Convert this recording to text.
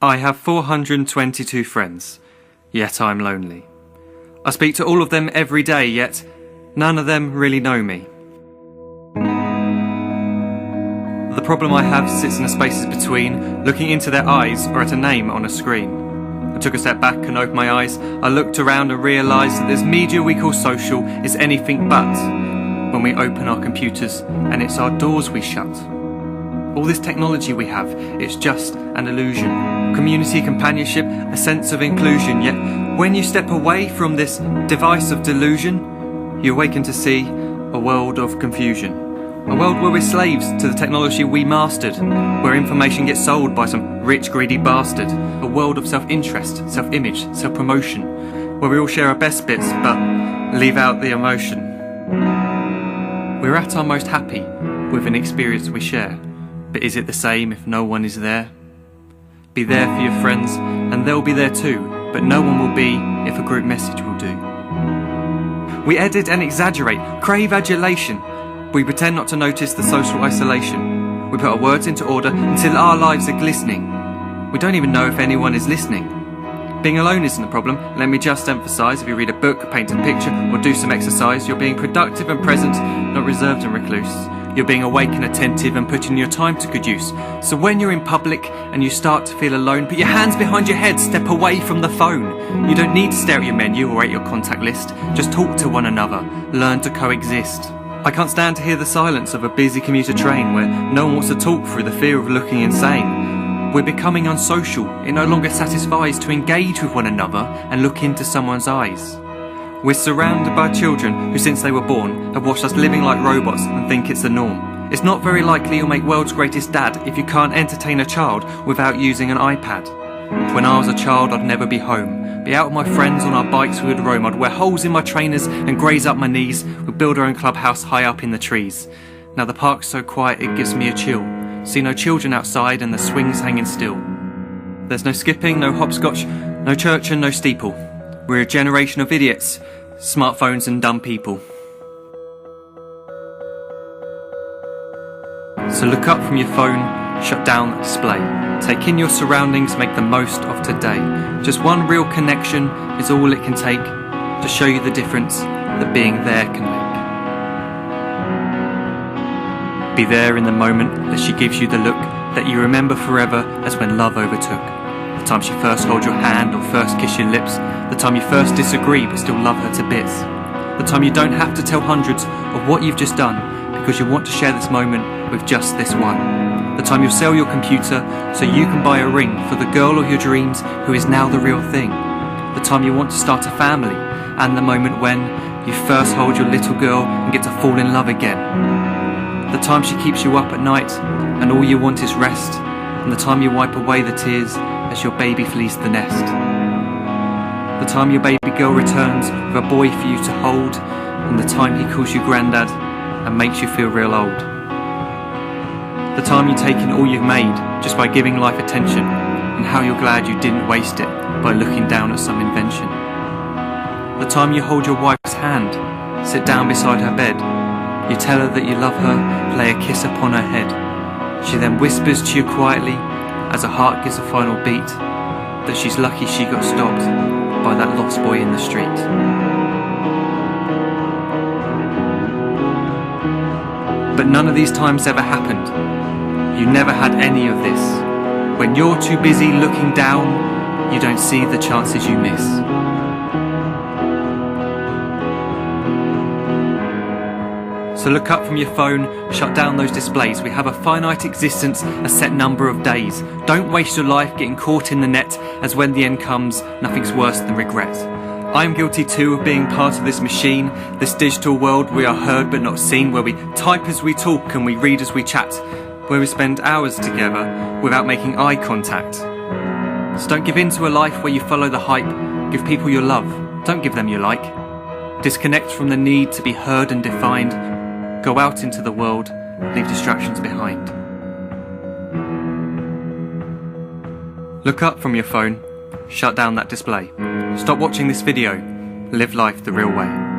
I have 422 friends, yet I'm lonely. I speak to all of them every day, yet none of them really know me. The problem I have sits in the spaces between looking into their eyes or at a name on a screen. I took a step back and opened my eyes. I looked around and realised that this media we call social is anything but when we open our computers and it's our doors we shut. All this technology we have, it's just an illusion. Community, companionship, a sense of inclusion. Yet when you step away from this device of delusion, you awaken to see a world of confusion. A world where we're slaves to the technology we mastered, where information gets sold by some rich, greedy bastard. A world of self-interest, self-image, self-promotion, where we all share our best bits but leave out the emotion. We're at our most happy with an experience we share. But is it the same if no one is there? Be there for your friends, and they'll be there too, but no one will be if a group message will do. We edit and exaggerate, crave adulation. We pretend not to notice the social isolation. We put our words into order until our lives are glistening. We don't even know if anyone is listening. Being alone isn't the problem. Let me just emphasise, if you read a book, paint a picture, or do some exercise, you're being productive and present, not reserved and recluse. You're being awake and attentive and putting your time to good use. So when you're in public and you start to feel alone, put your hands behind your head, step away from the phone. You don't need to stare at your menu or at your contact list. Just talk to one another. Learn to coexist. I can't stand to hear the silence of a busy commuter train where no one wants to talk through the fear of looking insane. We're becoming unsocial. It no longer satisfies to engage with one another and look into someone's eyes. We're surrounded by children who, since they were born, have watched us living like robots and think it's the norm. It's not very likely you'll make world's greatest dad if you can't entertain a child without using an iPad. When I was a child, I'd never be home. Be out with my friends on our bikes, we would roam. I'd wear holes in my trainers and graze up my knees. We'd build our own clubhouse high up in the trees. Now the park's so quiet it gives me a chill. See no children outside and the swings hanging still. There's no skipping, no hopscotch, no church and no steeple. We're a generation of idiots, smartphones and dumb people. So look up from your phone, shut down the display. Take in your surroundings, make the most of today. Just one real connection is all it can take to show you the difference that being there can make. Be there in the moment that she gives you the look that you remember forever as when love overtook. The time she first holds your hand or first kiss your lips. The time you first disagree but still love her to bits. The time you don't have to tell hundreds of what you've just done because you want to share this moment with just this one. The time you sell your computer so you can buy a ring for the girl of your dreams who is now the real thing. The time you want to start a family, and the moment when you first hold your little girl and get to fall in love again. The time she keeps you up at night and all you want is rest, and the time you wipe away the tears as your baby flees the nest. The time your baby girl returns with a boy for you to hold, and the time he calls you granddad and makes you feel real old. The time you take in all you've made just by giving life attention, and how you're glad you didn't waste it by looking down at some invention. The time you hold your wife's hand, sit down beside her bed, you tell her that you love her, lay a kiss upon her head. She then whispers to you quietly as her heart gives a final beat that she's lucky she got stopped by that lost boy in the street. But none of these times ever happened. You never had any of this. When you're too busy looking down, you don't see the chances you miss. So look up from your phone, shut down those displays. We have a finite existence, a set number of days. Don't waste your life getting caught in the net, as when the end comes, nothing's worse than regret. I'm guilty too of being part of this machine, this digital world we are heard but not seen, where we type as we talk and we read as we chat, where we spend hours together without making eye contact. So don't give in to a life where you follow the hype. Give people your love, don't give them your like. Disconnect from the need to be heard and defined. Go out into the world, leave distractions behind. Look up from your phone, shut down that display. Stop watching this video, live life the real way.